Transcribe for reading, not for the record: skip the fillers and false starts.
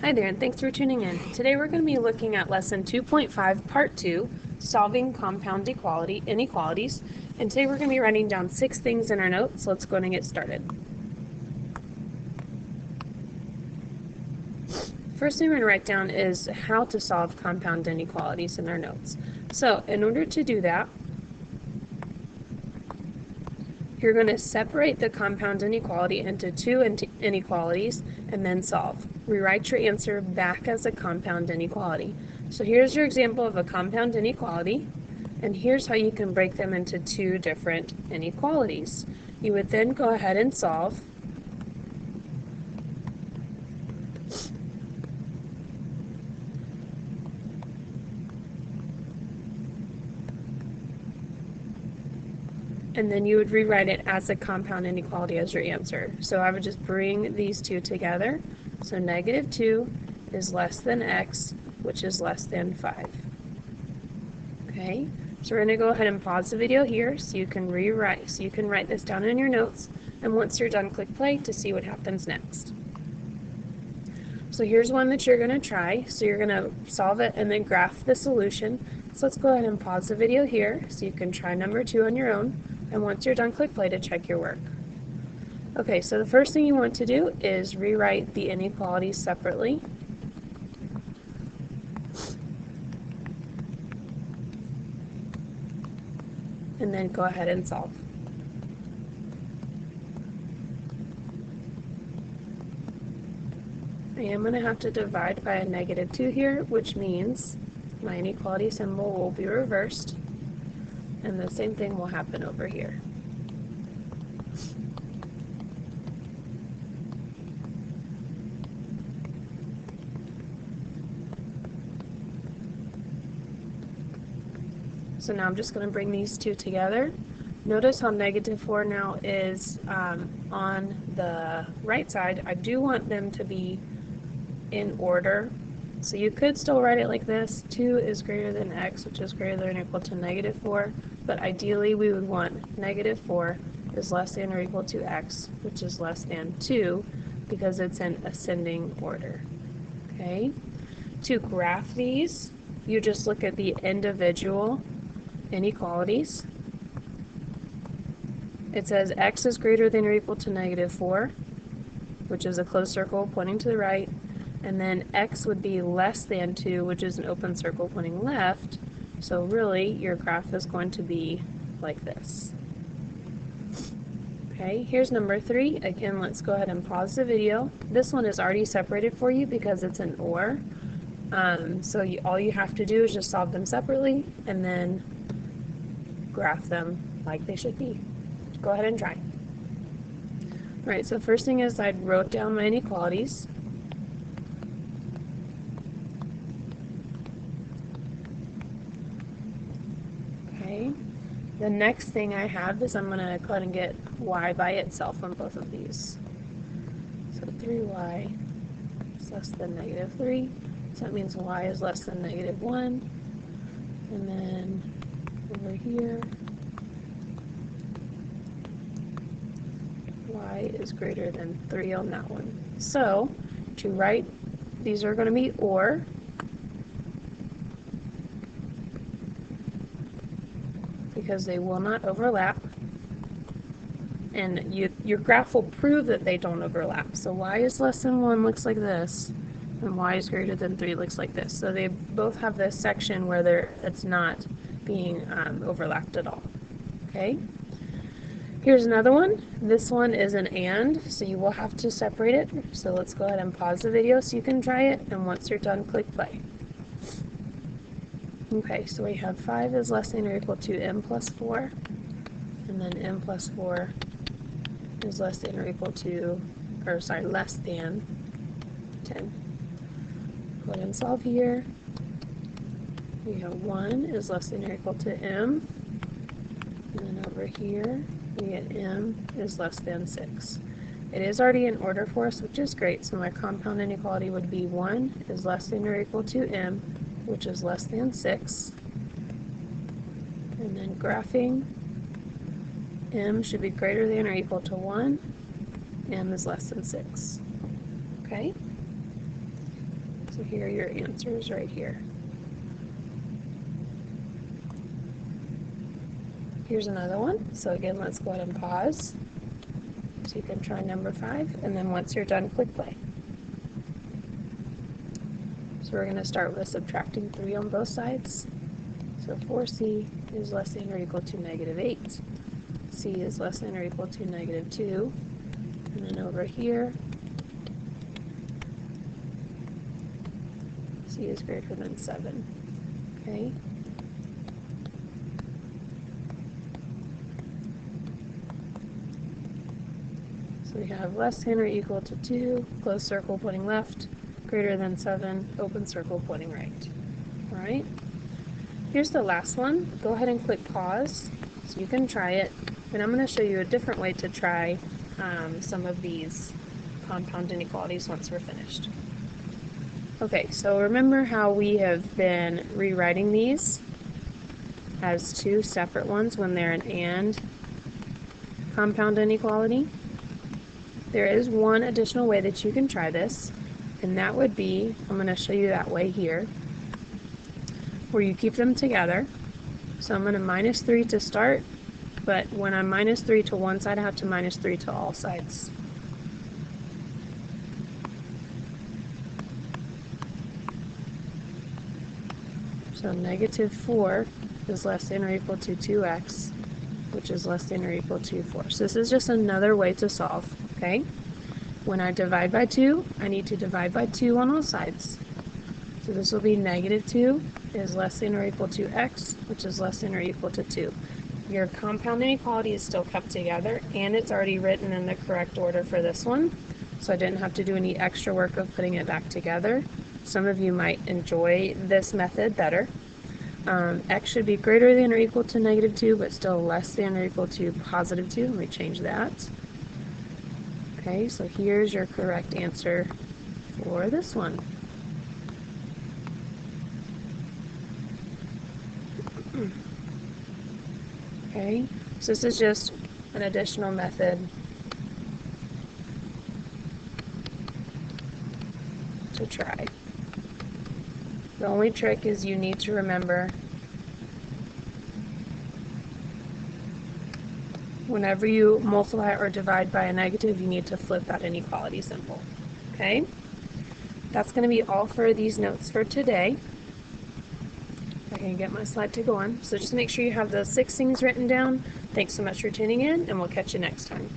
Hi there, and thanks for tuning in. Today we're going to be looking at Lesson 2.5, Part 2, Solving Compound Inequalities. And today we're going to be writing down 6 things in our notes. Let's go ahead and get started. First thing we're going to write down is how to solve compound inequalities in our notes. So, in order to do that, you're going to separate the compound inequality into 2 inequalities and then solve. Rewrite your answer back as a compound inequality. So here's your example of a compound inequality, and here's how you can break them into 2 different inequalities. You would then go ahead and solve. And then you would rewrite it as a compound inequality as your answer. So I would just bring these 2 together. So negative 2 is less than x, which is less than 5. Okay, so we're going to go ahead and pause the video here so you can write this down in your notes, and once you're done, click play to see what happens next. So here's one that you're going to try. So you're going to solve it and then graph the solution. So let's go ahead and pause the video here so you can try number 2 on your own, and once you're done, click play to check your work. Okay, so the first thing you want to do is rewrite the inequalities separately. And then go ahead and solve. I am going to have to divide by a negative 2 here, which means my inequality symbol will be reversed, and the same thing will happen over here. So now I'm just going to bring these 2 together. Notice how negative 4 now is on the right side. I do want them to be in order. So you could still write it like this. 2 is greater than x, which is greater than or equal to negative 4. But ideally we would want negative 4 is less than or equal to x, which is less than 2, because it's in ascending order. Okay? To graph these, you just look at the individual inequalities. It says x is greater than or equal to negative 4, which is a closed circle pointing to the right, and then x would be less than 2, which is an open circle pointing left. So really your graph is going to be like this. Okay, here's number 3. Again, let's go ahead and pause the video. This one is already separated for you because it's an or. So all you have to do is just solve them separately and then graph them like they should be. Go ahead and try. Alright, so first thing is I wrote down my inequalities. Okay, the next thing I have is I'm going to go ahead and get y by itself on both of these. So 3y is less than negative 3. So that means y is less than negative 1. And then over here, y is greater than 3 on that one. So to write, these are going to be or. Because they will not overlap. And your graph will prove that they don't overlap. So y is less than 1 looks like this, and y is greater than 3 looks like this. So they both have this section where it's not being overlapped at all. Okay? Here's another one. This one is an and, so you will have to separate it. So let's go ahead and pause the video so you can try it, and once you're done, click play. Okay, so we have 5 is less than or equal to m plus 4, and then m plus 4 is less than or equal to, less than 10. Go ahead and solve here. We have 1 is less than or equal to m, and then over here we get m is less than 6. It is already in order for us, which is great, so my compound inequality would be 1 is less than or equal to m, which is less than 6. And then graphing, m should be greater than or equal to 1, m is less than 6. Okay? So here are your answers right here. Here's another one. So again, let's go ahead and pause. So you can try number 5, and then once you're done, click play. So we're going to start with subtracting 3 on both sides. So 4c is less than or equal to -8. c is less than or equal to -2. And then over here, c is greater than 7. Okay? So we have less than or equal to 2, closed circle pointing left, greater than 7, open circle pointing right. All right? Here's the last one. Go ahead and click pause so you can try it. And I'm going to show you a different way to try some of these compound inequalities once we're finished. Okay, so remember how we have been rewriting these as 2 separate ones when they're an and compound inequality? There is one additional way that you can try this, and that would be, I'm going to show you that way here, where you keep them together. So I'm going to -3 to start, but when I'm -3 to one side, I have to -3 to all sides. So -4 is less than or equal to 2x, which is less than or equal to 4. So this is just another way to solve, okay? When I divide by 2, I need to divide by 2 on all sides. So this will be -2 is less than or equal to x, which is less than or equal to 2. Your compound inequality is still kept together, and it's already written in the correct order for this one, so I didn't have to do any extra work of putting it back together. Some of you might enjoy this method better. X should be greater than or equal to -2, but still less than or equal to +2. Let me change that. Okay, so here's your correct answer for this one. Okay, so this is just an additional method to try. The only trick is you need to remember whenever you multiply or divide by a negative, you need to flip that inequality symbol. Okay? That's going to be all for these notes for today. I can get my slide to go on. So just make sure you have those 6 things written down. Thanks so much for tuning in, and we'll catch you next time.